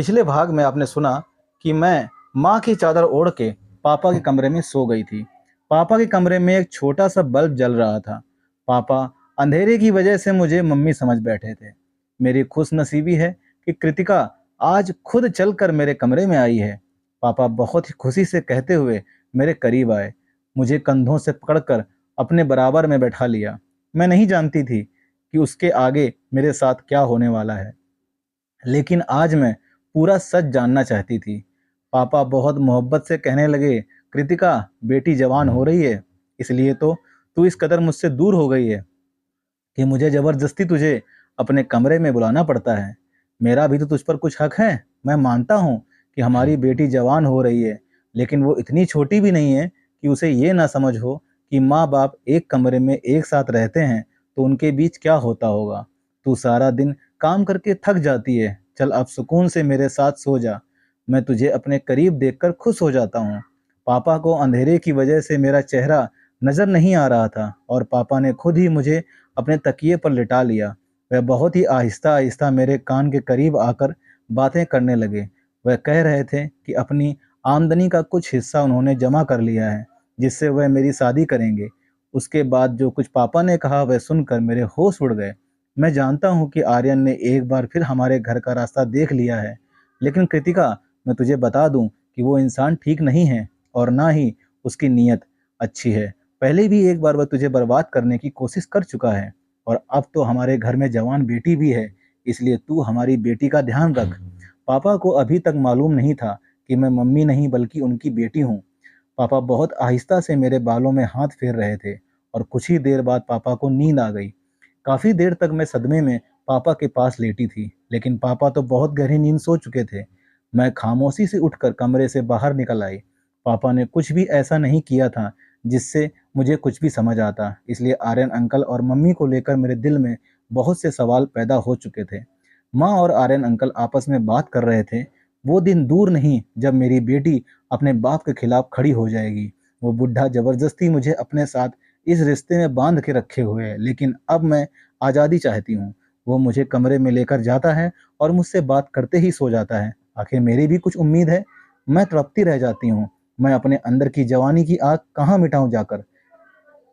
पिछले भाग में आपने सुना कि मैं माँ की चादर ओढ़ के पापा के कमरे में सो गई थी। पापा के कमरे में एक छोटा सा बल्ब जल रहा था। पापा अंधेरे की वजह से मुझे मम्मी समझ बैठे थे। मेरी खुशनसीबी है कि कृतिका आज खुद चलकर मेरे कमरे में आई है। पापा बहुत ही खुशी से कहते हुए मेरे करीब आए, मुझे कंधों से पकड़कर अपने बराबर में बैठा लिया। मैं नहीं जानती थी कि उसके आगे मेरे साथ क्या होने वाला है, लेकिन आज मैं पूरा सच जानना चाहती थी। पापा बहुत मोहब्बत से कहने लगे, कृतिका बेटी जवान हो रही है, इसलिए तो तू इस कदर मुझसे दूर हो गई है कि मुझे जबरदस्ती तुझे अपने कमरे में बुलाना पड़ता है। मेरा भी तो तुझ पर कुछ हक है। मैं मानता हूँ कि हमारी बेटी जवान हो रही है, लेकिन वो इतनी छोटी भी नहीं है कि उसे ये ना समझ हो कि माँ बाप एक कमरे में एक साथ रहते हैं तो उनके बीच क्या होता होगा। तू सारा दिन काम करके थक जाती है, चल अब सुकून से मेरे साथ सो जा। मैं तुझे अपने करीब देखकर खुश हो जाता हूँ। पापा को अंधेरे की वजह से मेरा चेहरा नजर नहीं आ रहा था और पापा ने खुद ही मुझे अपने तकिए पर लिटा लिया। वह बहुत ही आहिस्ता आहिस्ता मेरे कान के करीब आकर बातें करने लगे। वह कह रहे थे कि अपनी आमदनी का कुछ हिस्सा उन्होंने जमा कर लिया है, जिससे वह मेरी शादी करेंगे। उसके बाद जो कुछ पापा ने कहा वह सुनकर मेरे होश उड़ गए। मैं जानता हूँ कि आर्यन ने एक बार फिर हमारे घर का रास्ता देख लिया है, लेकिन कृतिका, मैं तुझे बता दूं कि वो इंसान ठीक नहीं है और ना ही उसकी नीयत अच्छी है। पहले भी एक बार वह तुझे बर्बाद करने की कोशिश कर चुका है और अब तो हमारे घर में जवान बेटी भी है, इसलिए तू हमारी बेटी का ध्यान रख। पापा को अभी तक मालूम नहीं था कि मैं मम्मी नहीं बल्कि उनकी बेटी हूँ। पापा बहुत आहिस्ता से मेरे बालों में हाथ फेर रहे थे और कुछ ही देर बाद पापा को नींद आ गई। काफी देर तक मैं सदमे में पापा के पास लेटी थी, लेकिन पापा तो बहुत गहरी नींद सो चुके थे। मैं खामोशी से उठकर कमरे से बाहर निकल आई। पापा ने कुछ भी ऐसा नहीं किया था जिससे मुझे कुछ भी समझ आता, इसलिए आर्यन अंकल और मम्मी को लेकर मेरे दिल में बहुत से सवाल पैदा हो चुके थे। माँ और आर्यन अंकल आपस में बात कर रहे थे। वो दिन दूर नहीं जब मेरी बेटी अपने बाप के खिलाफ खड़ी हो जाएगी। वो बुढ़ा जबरदस्ती मुझे अपने साथ इस रिश्ते में बांध के रखे हुए है, लेकिन अब मैं आज़ादी चाहती हूँ। वो मुझे कमरे में लेकर जाता है और मुझसे बात करते ही सो जाता है। आखिर मेरी भी कुछ उम्मीद है। मैं तड़पती रह जाती हूँ। मैं अपने अंदर की जवानी की आग कहाँ मिटाऊं जाकर।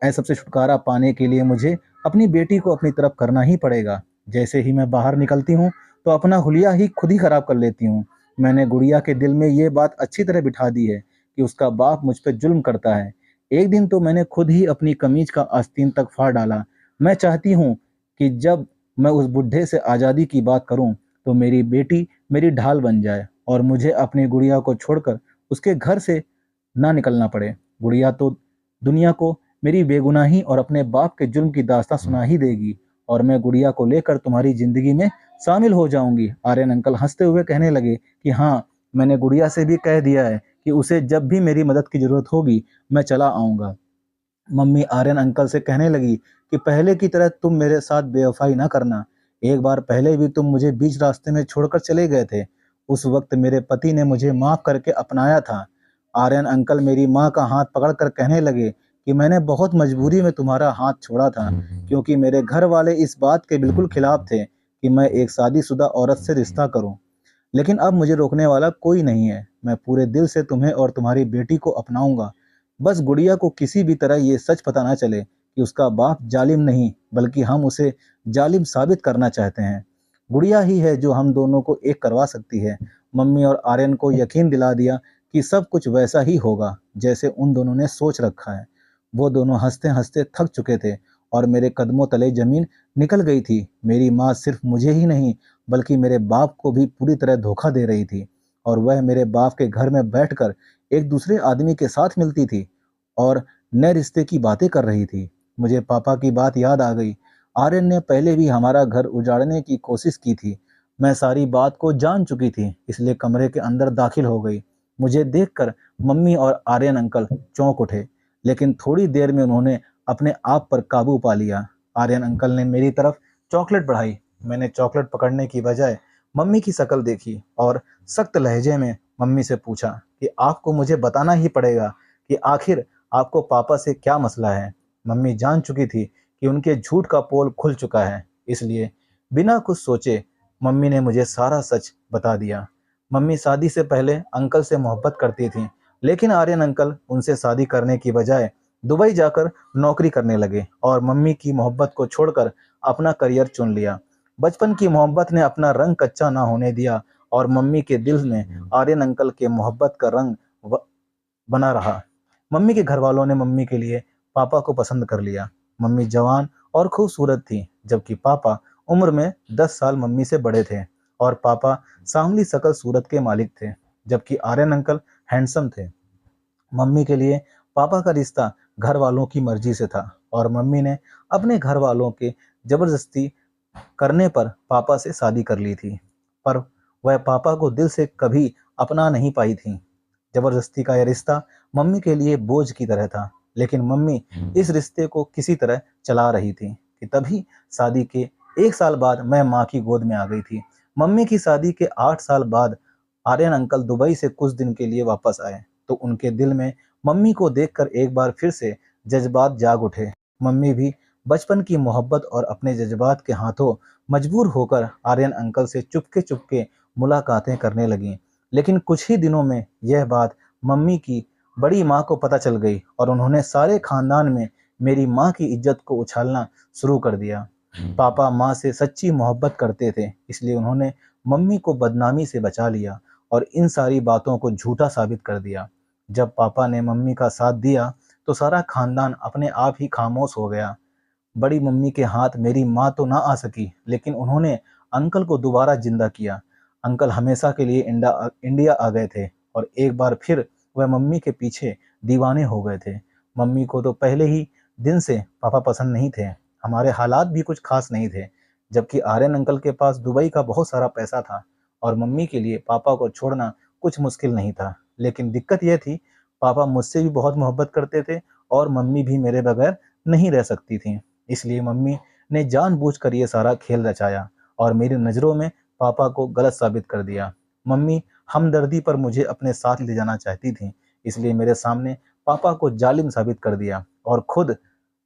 ऐ सबसे छुटकारा पाने के लिए मुझे अपनी बेटी को अपनी तरफ करना ही पड़ेगा। जैसे ही मैं बाहर निकलती हूँ तो अपना हुलिया ही खुद ही खराब कर लेती हूँ। मैंने गुड़िया के दिल में ये बात अच्छी तरह बिठा दी है कि उसका बाप मुझ पर जुल्म करता है। एक दिन तो मैंने खुद ही अपनी कमीज का आस्तीन तक फाड़ डाला। मैं चाहती हूँ कि जब मैं उस बुढ़े से आज़ादी की बात करूँ तो मेरी बेटी मेरी ढाल बन जाए और मुझे अपनी गुड़िया को छोड़कर उसके घर से ना निकलना पड़े। गुड़िया तो दुनिया को मेरी बेगुनाही और अपने बाप के जुल्म की दास्तां सुना ही देगी और मैं गुड़िया को लेकर तुम्हारी जिंदगी में शामिल हो जाऊंगी। आर्यन अंकल हंसते हुए कहने लगे कि हाँ, मैंने गुड़िया से भी कह दिया है कि उसे जब भी मेरी मदद की जरूरत होगी मैं चला आऊंगा। मम्मी आर्यन अंकल से कहने लगी कि पहले की तरह तुम मेरे साथ बेवफाई ना करना। एक बार पहले भी तुम मुझे बीच रास्ते में छोड़कर चले गए थे। उस वक्त मेरे पति ने मुझे माफ करके अपनाया था। आर्यन अंकल मेरी माँ का हाथ पकड़कर कहने लगे कि मैंने बहुत मजबूरी में तुम्हारा हाथ छोड़ा था, क्योंकि मेरे घर वाले इस बात के बिल्कुल खिलाफ थे कि मैं एक शादीशुदा औरत से रिश्ता करूं। लेकिन अब मुझे रोकने वाला कोई नहीं है। मैं पूरे दिल से तुम्हें और तुम्हारी बेटी को अपनाऊंगा। बस गुड़िया को किसी भी तरह ये सच पता ना चले कि उसका बाप जालिम नहीं बल्कि हम उसे जालिम साबित करना चाहते हैं। गुड़िया ही है जो हम दोनों को एक करवा सकती है। मम्मी और आर्यन को यकीन दिला दिया कि सब कुछ वैसा ही होगा जैसे उन दोनों ने सोच रखा है। वो दोनों हंसते हंसते थक चुके थे और मेरे कदमों तले जमीन निकल गई थी। मेरी माँ सिर्फ मुझे ही नहीं बल्कि मेरे बाप को भी पूरी तरह धोखा दे रही थी और वह मेरे बाप के घर में बैठकर एक दूसरे आदमी के साथ मिलती थी और नए रिश्ते की बातें कर रही थी। मुझे पापा की बात याद आ गई। आर्यन ने पहले भी हमारा घर उजाड़ने की कोशिश की थी। मैं सारी बात को जान चुकी थी, इसलिए कमरे के अंदर दाखिल हो गई। मुझे देखकर मम्मी और आर्यन अंकल चौंक उठे, लेकिन थोड़ी देर में उन्होंने अपने आप पर काबू पा लिया। आर्यन अंकल ने मेरी तरफ चॉकलेट बढ़ाई। मैंने चॉकलेट पकड़ने की बजाय मम्मी की शक्ल देखी और सख्त लहजे में मम्मी से पूछा कि आपको मुझे बताना ही पड़ेगा कि आखिर आपको पापा से क्या मसला है। मम्मी जान चुकी थी कि उनके झूठ का पोल खुल चुका है, इसलिए बिना कुछ सोचे मम्मी ने मुझे सारा सच बता दिया। मम्मी शादी से पहले अंकल से मोहब्बत करती थी, लेकिन आर्यन अंकल उनसे शादी करने की बजाय दुबई जाकर नौकरी करने लगे और मम्मी की मोहब्बत को छोड़कर अपना करियर चुन लिया। बचपन की मोहब्बत ने अपना रंग कच्चा ना होने दिया और मम्मी के दिल में आर्यन अंकल के मोहब्बत का रंग बना रहा। मम्मी के घर वालों ने मम्मी के लिए पापा को पसंद कर लिया। मम्मी जवान और खूबसूरत थी, जबकि पापा उम्र में 10 साल मम्मी से बड़े थे और पापा सांवली शकल सूरत के मालिक थे, जबकि आर्यन अंकल हैंडसम थे। मम्मी के लिए पापा का रिश्ता घर वालों की मर्जी से था और मम्मी ने अपने घर वालों के जबरदस्ती करने पर पापा से शादी कर ली थी, पर वह पापा को दिल से कभी अपना नहीं पाई थी। जबरदस्ती का यह रिश्ता मम्मी के लिए बोझ की तरह था, लेकिन मम्मी इस रिश्ते को किसी तरह चला रही थी कि तभी शादी के 1 साल बाद मैं माँ की गोद में आ गई थी। मम्मी की शादी के 8 साल बाद आर्यन अंकल दुबई से कुछ दिन के लिए वापस आए, तो उनके दिल में मम्मी को देखकर एक बार फिर से जज्बात जाग उठे। मम्मी भी बचपन की मोहब्बत और अपने जज्बात के हाथों मजबूर होकर आर्यन अंकल से चुपके चुपके मुलाकातें करने लगीं। लेकिन कुछ ही दिनों में यह बात मम्मी की बड़ी माँ को पता चल गई और उन्होंने सारे खानदान में मेरी माँ की इज्जत को उछालना शुरू कर दिया। पापा माँ से सच्ची मोहब्बत करते थे, इसलिए उन्होंने मम्मी को बदनामी से बचा लिया और इन सारी बातों को झूठा साबित कर दिया। जब पापा ने मम्मी का साथ दिया तो सारा खानदान अपने आप ही खामोश हो गया। बड़ी मम्मी के हाथ मेरी माँ तो ना आ सकी, लेकिन उन्होंने अंकल को दोबारा जिंदा किया। अंकल हमेशा के लिए इंडिया आ गए थे और एक बार फिर वह मम्मी के पीछे दीवाने हो गए थे। मम्मी को तो पहले ही दिन से पापा पसंद नहीं थे, हमारे हालात भी कुछ खास नहीं थे, जबकि आर्यन अंकल के पास दुबई का बहुत सारा पैसा था और मम्मी के लिए पापा को छोड़ना कुछ मुश्किल नहीं था। लेकिन दिक्कत यह थी, पापा मुझसे भी बहुत मोहब्बत करते थे और मम्मी भी मेरे बगैर नहीं रह सकती थी। इसलिए मम्मी ने जानबूझकर ये सारा खेल रचाया और मेरी नज़रों में पापा को गलत साबित कर दिया। मम्मी हमदर्दी पर मुझे अपने साथ ले जाना चाहती थी, इसलिए मेरे सामने पापा को जालिम साबित कर दिया और खुद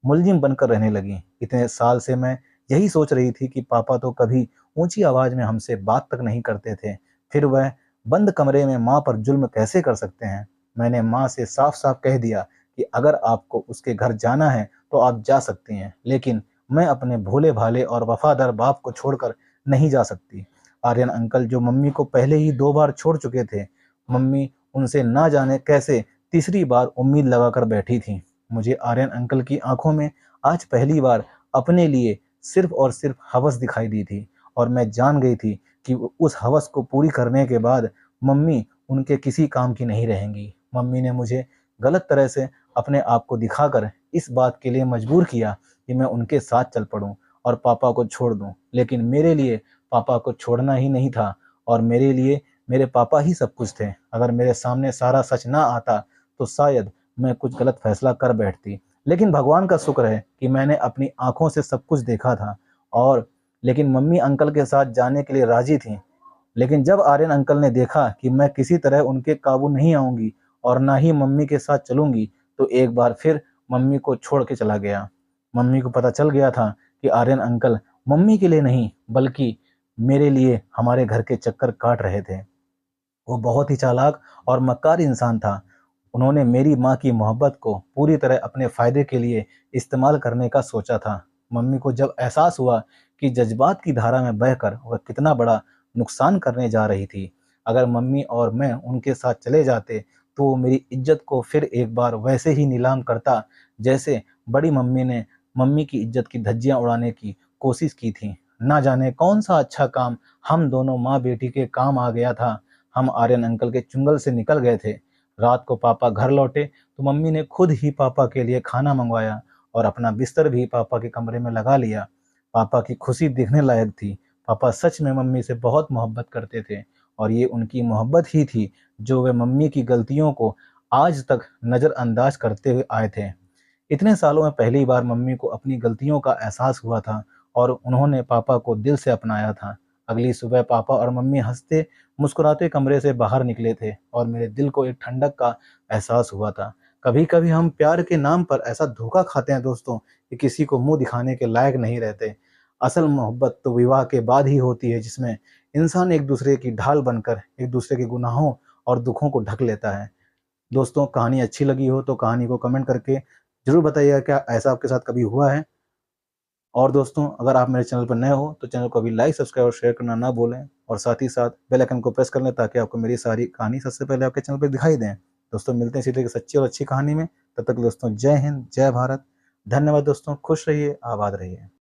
मुलजिम बनकर रहने लगी। इतने साल से मैं यही सोच रही थी कि पापा तो कभी ऊंची आवाज में हमसे बात तक नहीं करते थे, फिर वह बंद कमरे में माँ पर जुल्म कैसे कर सकते हैं। मैंने माँ से साफ साफ कह दिया कि अगर आपको उसके घर जाना है तो आप जा सकती हैं, लेकिन मैं अपने भोले भाले और वफादार बाप को छोड़कर नहीं जा सकती। आर्यन अंकल जो मम्मी को पहले ही 2 बार छोड़ चुके थे, मम्मी उनसे ना जाने कैसे तीसरी बार उम्मीद लगाकर बैठी थी। मुझे आर्यन अंकल की आंखों में आज पहली बार अपने लिए सिर्फ और सिर्फ हवस दिखाई दी थी और मैं जान गई थी कि उस हवस को पूरी करने के बाद मम्मी उनके किसी काम की नहीं रहेंगी। मम्मी ने मुझे गलत तरह से अपने आप को दिखाकर इस बात के लिए मजबूर किया कि मैं उनके साथ चल पड़ूं और पापा को छोड़ दूं, लेकिन मेरे लिए पापा को छोड़ना ही नहीं था और मेरे लिए मेरे पापा ही सब कुछ थे। अगर मेरे सामने सारा सच ना आता तो शायद मैं कुछ गलत फैसला कर बैठती, लेकिन भगवान का शुक्र है कि मैंने अपनी आंखों से सब कुछ देखा था और लेकिन मम्मी अंकल के साथ जाने के लिए राजी थी। लेकिन जब आर्यन अंकल ने देखा कि मैं किसी तरह उनके काबू नहीं आऊंगी और ना ही मम्मी के साथ चलूंगी, तो एक बार फिर मम्मी को छोड़ के चला गया। मम्मी को पता चल गया था कि आर्यन अंकल मम्मी के लिए नहीं बल्कि मेरे लिए हमारे घर के चक्कर काट रहे थे। वो बहुत ही चालाक और मक्कार इंसान था। उन्होंने मेरी माँ की मोहब्बत को पूरी तरह अपने फ़ायदे के लिए इस्तेमाल करने का सोचा था। मम्मी को जब एहसास हुआ कि जज्बात की धारा में बहकर वह कितना बड़ा नुकसान करने जा रही थी, अगर मम्मी और मैं उनके साथ चले जाते तो वो मेरी इज्जत को फिर एक बार वैसे ही नीलाम करता जैसे बड़ी मम्मी ने मम्मी की इज्जत की धज्जियां उड़ाने की कोशिश की थी। ना जाने कौन सा अच्छा काम हम दोनों माँ बेटी के काम आ गया था। हम आर्यन अंकल के चुंगल से निकल गए थे। रात को पापा घर लौटे तो मम्मी ने खुद ही पापा के लिए खाना मंगवाया और अपना बिस्तर भी पापा के कमरे में लगा लिया। पापा की खुशी दिखने लायक थी। पापा सच में मम्मी से बहुत मोहब्बत करते थे और ये उनकी मोहब्बत ही थी जो वे मम्मी की गलतियों को आज तक नज़रअंदाज करते हुए आए थे। इतने सालों में पहली बार मम्मी को अपनी गलतियों का एहसास हुआ था और उन्होंने पापा को दिल से अपनाया था। अगली सुबह पापा और मम्मी हंसते मुस्कुराते कमरे से बाहर निकले थे और मेरे दिल को एक ठंडक का एहसास हुआ था। कभी कभी हम प्यार के नाम पर ऐसा धोखा खाते हैं दोस्तों कि किसी को मुंह दिखाने के लायक नहीं रहते। असल मोहब्बत तो विवाह के बाद ही होती है, जिसमें इंसान एक दूसरे की ढाल बनकर एक दूसरे के गुनाहों और दुखों को ढक लेता है। दोस्तों, कहानी अच्छी लगी हो तो कहानी को कमेंट करके ज़रूर बताइएगा, क्या ऐसा आपके साथ कभी हुआ है। और दोस्तों, अगर आप मेरे चैनल पर नए हो तो चैनल को अभी लाइक, सब्सक्राइब और शेयर करना ना भूलें, और साथ ही साथ बेल आइकन को प्रेस कर लें ताकि आपको मेरी सारी कहानी सबसे पहले आपके चैनल पर दिखाई दें। दोस्तों, मिलते हैं इसी तरह की सच्ची और अच्छी कहानी में। तब तक दोस्तों, जय हिंद, जय भारत। धन्यवाद दोस्तों, खुश रहिए, आबाद रहिए।